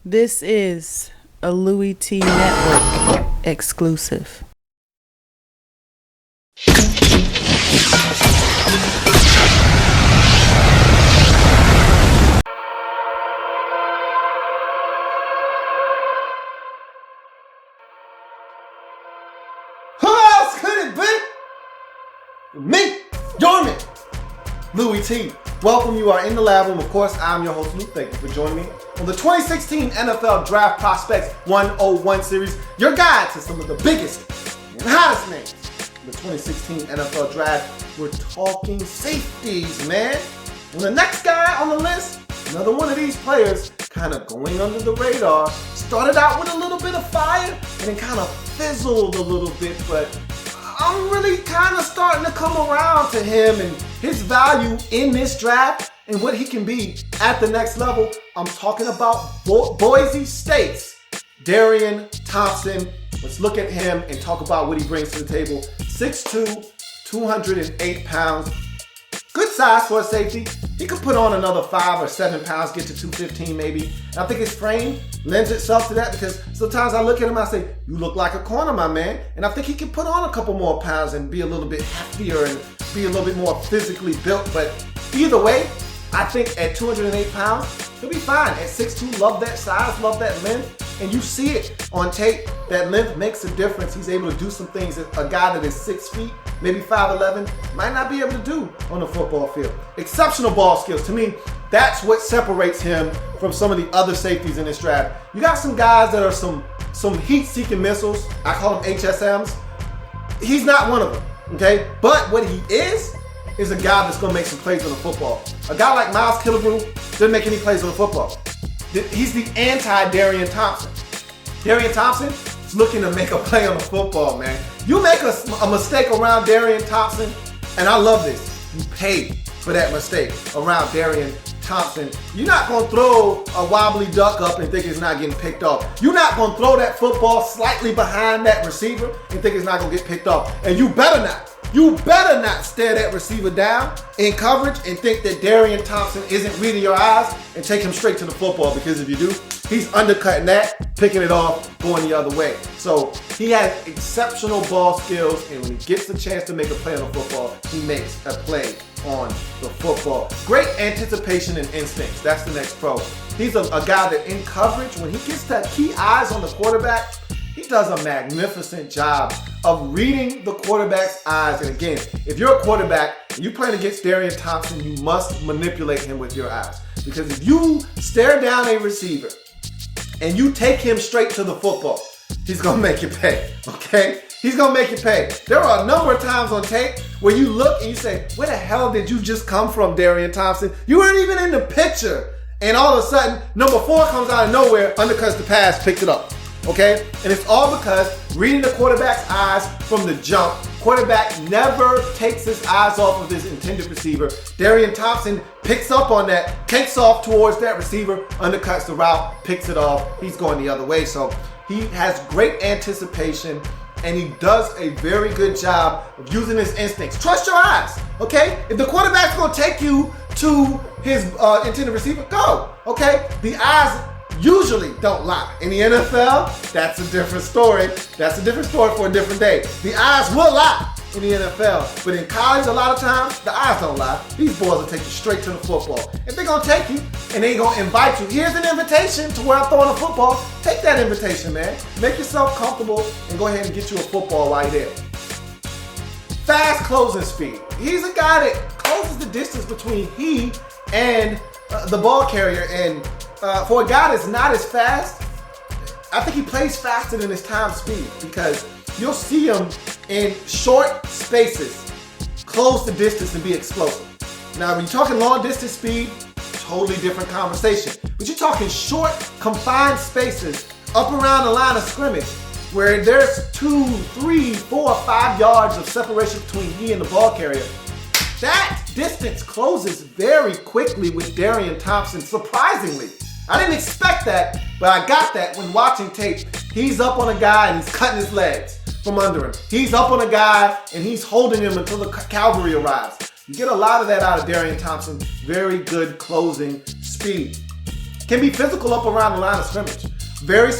This is a Louie Tee Network exclusive. Who else could it be? Me, your man, Louie Tee. Welcome, you are in the lab room. Of course, I'm your host, Lou. Thank you for joining me on the 2016 NFL Draft Prospects 101 series, your guide to some of the biggest and hottest names in the 2016 NFL Draft. We're talking safeties, man. And the next guy on the list, another one of these players, kind of going under the radar, started out with a little bit of fire and then kind of fizzled a little bit, but I'm really kind of starting to come around to him and his value in this draft and what he can be at the next level. I'm talking about Boise State's Darian Thompson. Let's look at him and talk about what he brings to the table. 6'2", 208 pounds. Good size for a safety. He could put on another 5 or 7 pounds, get to 215 maybe. And I think his frame lends itself to that because sometimes I look at him and I say, you look like a corner, my man. And I think he can put on a couple more pounds and be a little bit heftier and be a little bit more physically built. But either way, I think at 208 pounds, he'll be fine. At 6'2", love that size, love that length. And you see it on tape. That length makes a difference. He's able to do some things that a guy that is 6 feet, maybe 5'11", might not be able to do on the football field. Exceptional ball skills. To me, that's what separates him from some of the other safeties in this draft. You got some guys that are some heat-seeking missiles. I call them HSMs. He's not one of them, okay? But what he is a guy that's going to make some plays on the football. A guy like Miles Killebrew didn't make any plays on the football. He's the anti-Darian Thompson. Darian Thompson is looking to make a play on the football, man. You make a mistake around Darian Thompson, and I love this. You pay for that mistake around Darian Thompson. You're not going to throw a wobbly duck up and think it's not getting picked off. You're not going to throw that football slightly behind that receiver and think it's not going to get picked off. And you better not. You better not stare that receiver down in coverage and think that Darian Thompson isn't reading your eyes and take him straight to the football, because if you do, he's undercutting that, picking it off, going the other way. So he has exceptional ball skills, and when he gets the chance to make a play on the football, he makes a play on the football. Great anticipation and instincts. That's the next pro. He's a guy that in coverage, when he gets that key eyes on the quarterback, he does a magnificent job of reading the quarterback's eyes. And again, if you're a quarterback and you're playing against Darian Thompson, you must manipulate him with your eyes. Because if you stare down a receiver and you take him straight to the football, he's going to make you pay, okay? He's going to make you pay. There are a number of times on tape where you look and you say, where the hell did you just come from, Darian Thompson? You weren't even in the picture. And all of a sudden, number 4 comes out of nowhere, undercuts the pass, picks it up. Okay? And it's all because reading the quarterback's eyes from the jump. Quarterback never takes his eyes off of his intended receiver. Darian Thompson picks up on that, kicks off towards that receiver, undercuts the route, picks it off. He's going the other way. So he has great anticipation, and he does a very good job of using his instincts. Trust your eyes, okay? If the quarterback's going to take you to his intended receiver, go, okay? The eyes usually don't lie. In the NFL, that's a different story. That's a different story for a different day. The eyes will lie in the NFL, but in college, a lot of times, the eyes don't lie. These boys will take you straight to the football. If they're going to take you and they're going to invite you, here's an invitation to where I'm throwing a football. Take that invitation, man. Make yourself comfortable and go ahead and get you a football while you're there. Fast closing speed. He's a guy that closes the distance between he and the ball carrier, and for a guy that's not as fast, I think he plays faster than his time speed, because you'll see him in short spaces close the distance and be explosive. Now, when you're talking long distance speed, totally different conversation. But you're talking short, confined spaces up around the line of scrimmage where there's 2, 3, 4, 5 yards of separation between he and the ball carrier. That distance closes very quickly with Darian Thompson, surprisingly. I didn't expect that, but I got that when watching tape. He's up on a guy and he's cutting his legs from under him. He's up on a guy and he's holding him until the cavalry arrives. You get a lot of that out of Darian Thompson. Very good closing speed. can be physical up around the line of scrimmage.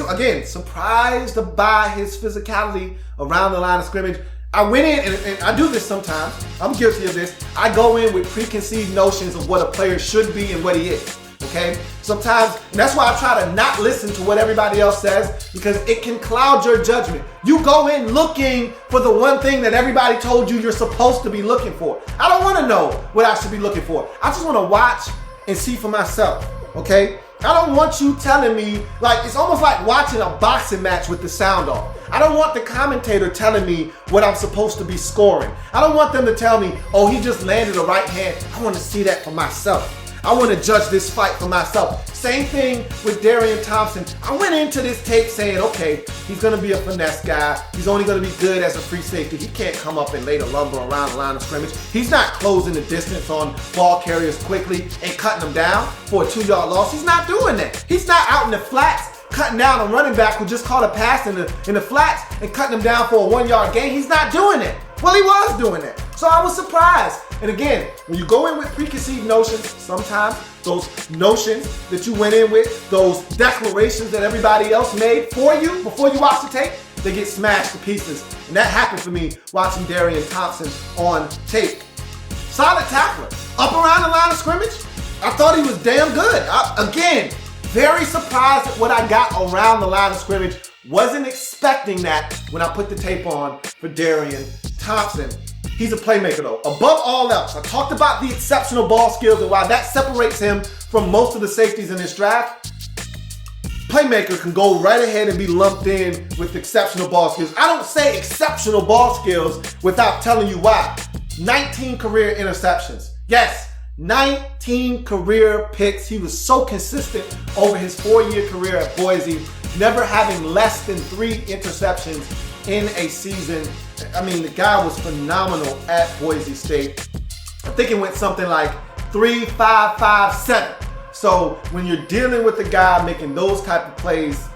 Again, surprised by his physicality around the line of scrimmage. I went in, and I do this sometimes. I'm guilty of this. I go in with preconceived notions of what a player should be and what he is. Okay? Sometimes, and that's why I try to not listen to what everybody else says, because it can cloud your judgment. You go in looking for the one thing that everybody told you you're supposed to be looking for. I don't want to know what I should be looking for. I just want to watch and see for myself. Okay? I don't want you telling me, like, it's almost like watching a boxing match with the sound off. I don't want the commentator telling me what I'm supposed to be scoring. I don't want them to tell me, oh, he just landed a right hand. I want to see that for myself. I want to judge this fight for myself. Same thing with Darian Thompson. I went into this tape saying, okay, he's going to be a finesse guy. He's only going to be good as a free safety. He can't come up and lay the lumber around the line of scrimmage. He's not closing the distance on ball carriers quickly and cutting them down for a 2-yard loss. He's not doing that. He's not out in the flats cutting down a running back who just caught a pass in the flats and cutting him down for a 1-yard gain. He's not doing it. Well, he was doing it. So I was surprised. And again, when you go in with preconceived notions, sometimes those notions that you went in with, those declarations that everybody else made for you before you watch the tape, they get smashed to pieces. And that happened for me watching Darian Thompson on tape. Solid tackler. Up around the line of scrimmage, I thought he was damn good. Again, very surprised at what I got around the line of scrimmage. Wasn't expecting that when I put the tape on for Darian Thompson. He's a playmaker though. Above all else, I talked about the exceptional ball skills and why that separates him from most of the safeties in this draft. Playmaker can go right ahead and be lumped in with exceptional ball skills. I don't say exceptional ball skills without telling you why. 19 career interceptions. Yes, 19 career picks. He was so consistent over his 4-year career at Boise, never having less than 3 interceptions in a season. I mean, the guy was phenomenal at Boise State. I think it went something like 3-5-5-7. So when you're dealing with a guy making those type of plays,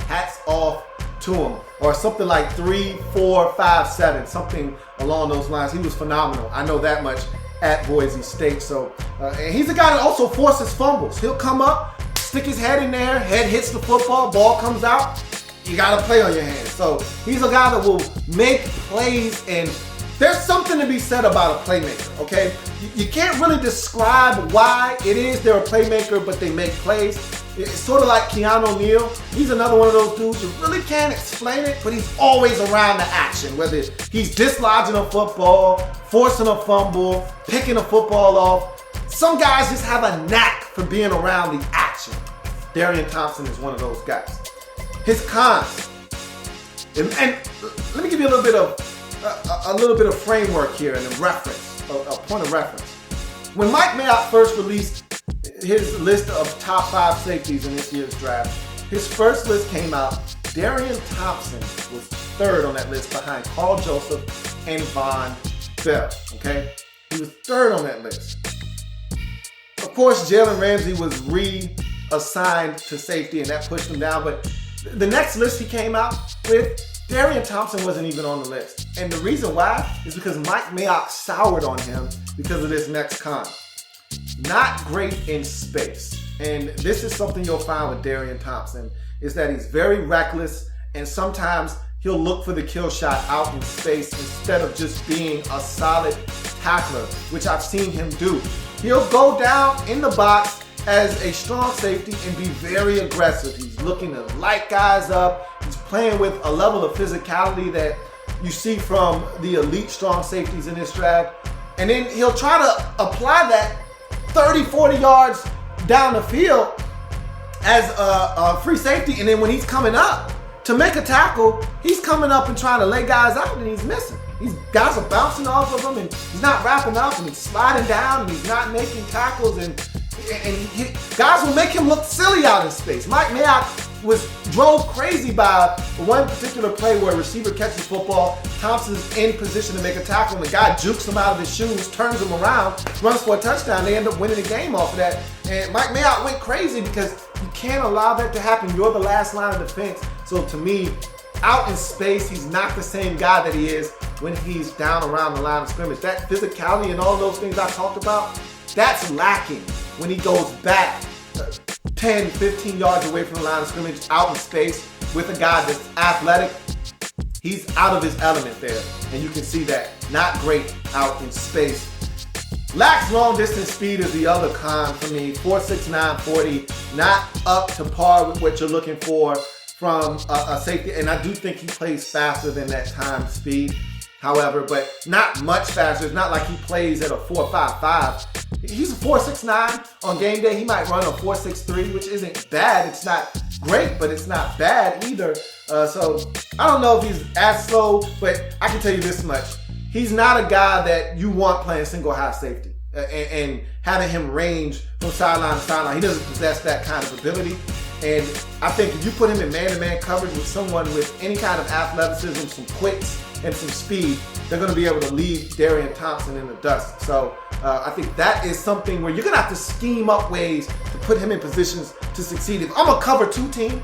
hats off to him. Or something like 3-4-5-7, something along those lines. He was phenomenal. I know that much at Boise State. So and he's a guy that also forces fumbles. He'll come up, stick his head in there, head hits the football, ball comes out. You got to play on your hands. So he's a guy that will make plays, and there's something to be said about a playmaker, okay? You can't really describe why it is they're a playmaker, but they make plays. It's sort of like Keanu Neal. He's another one of those dudes. You really can't explain it, but he's always around the action, whether he's dislodging a football, forcing a fumble, picking a football off. Some guys just have a knack for being around the action. Darian Thompson is one of those guys. His cons, and let me give you a little bit of framework here and a reference, a point of reference. When Mike Mayock first released his list of top 5 safeties in this year's draft, his first list came out. Darian Thompson was 3rd on that list behind Carl Joseph and Von Bell. Okay, he was 3rd on that list. Of course, Jalen Ramsey was reassigned to safety, and that pushed him down, but the next list he came out with, Darian Thompson wasn't even on the list. And the reason why is because Mike Mayock soured on him because of this next con. Not great in space. And this is something you'll find with Darian Thompson, is that he's very reckless, and sometimes he'll look for the kill shot out in space instead of just being a solid tackler, which I've seen him do. He'll go down in the box as a strong safety and be very aggressive. He's looking to light guys up. He's playing with a level of physicality that you see from the elite strong safeties in this draft. And then he'll try to apply that 30, 40 yards down the field as a free safety. And then when he's coming up to make a tackle, he's coming up and trying to lay guys out, and he's missing. These guys are bouncing off of him, and he's not wrapping up, and he's sliding down, and he's not making tackles, and guys will make him look silly out in space. Mike Mayock was drove crazy by one particular play where a receiver catches football, Thompson's in position to make a tackle, and the guy jukes him out of his shoes, turns him around, runs for a touchdown. They end up winning the game off of that. And Mike Mayock went crazy because you can't allow that to happen. You're the last line of defense. So to me, out in space, he's not the same guy that he is when he's down around the line of scrimmage. That physicality and all those things I talked about, that's lacking when he goes back 10, 15 yards away from the line of scrimmage, out in space with a guy that's athletic, he's out of his element there. And you can see that. Not great out in space. Lacks long distance speed is the other con for me. 4.69 40, not up to par with what you're looking for from a safety. And I do think he plays faster than that time speed. However, but not much faster. It's not like he plays at a 4.55. He's a 4.69 on game day. He might run a 4.63, which isn't bad. It's not great, but it's not bad either. So I don't know if he's as slow, but I can tell you this much. He's not a guy that you want playing single high safety and having him range from sideline to sideline. He doesn't possess that kind of ability. And I think if you put him in man-to-man coverage with someone with any kind of athleticism, some quicks, and some speed, they're going to be able to leave Darian Thompson in the dust. So I think that is something where you're going to have to scheme up ways to put him in positions to succeed. If I'm a cover 2 team,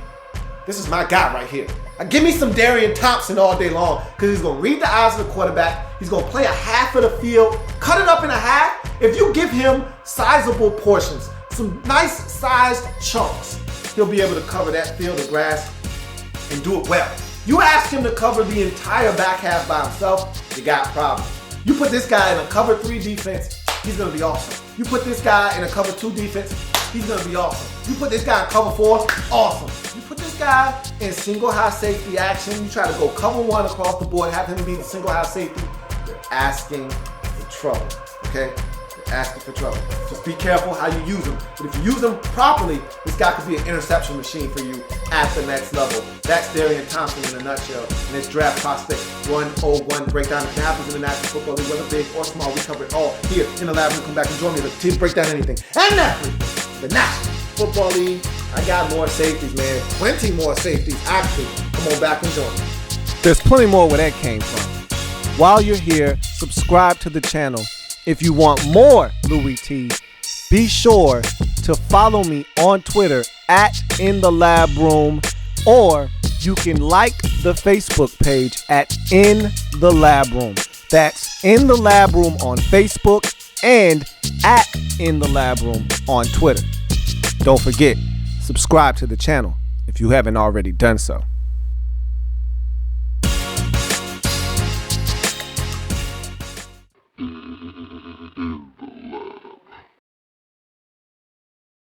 this is my guy right here. Give me some Darian Thompson all day long because he's going to read the eyes of the quarterback. He's going to play a half of the field, cut it up in a half. If you give him sizable portions, some nice sized chunks, he'll be able to cover that field of grass and do it well. You ask him to cover the entire back half by himself, you got problems. You put this guy in a cover 3 defense, he's going to be awesome. You put this guy in a cover 2 defense, he's going to be awesome. You put this guy in cover 4, awesome. You put this guy in single high safety action, you try to go cover 1 across the board, have him be the single high safety, you're asking for trouble, okay? Asking for trouble. Just be careful how you use them. But if you use them properly, this guy could be an interception machine for you at the next level. That's Darian Thompson in a nutshell. And his draft prospect 101 breakdown. If it happens in the National Football League, whether big or small, we cover it all here in the lab. We'll come back and join me to break down anything. And everything. The National Football League. I got more safeties, man. Plenty more safeties, actually. Come on back and join me. There's plenty more where that came from. While you're here, subscribe to the channel. If you want more Louie Tee, be sure to follow me on Twitter at In The Lab Room, or you can like the Facebook page at In The Lab Room. That's In The Lab Room on Facebook and at In The Lab Room on Twitter. Don't forget, subscribe to the channel if you haven't already done so.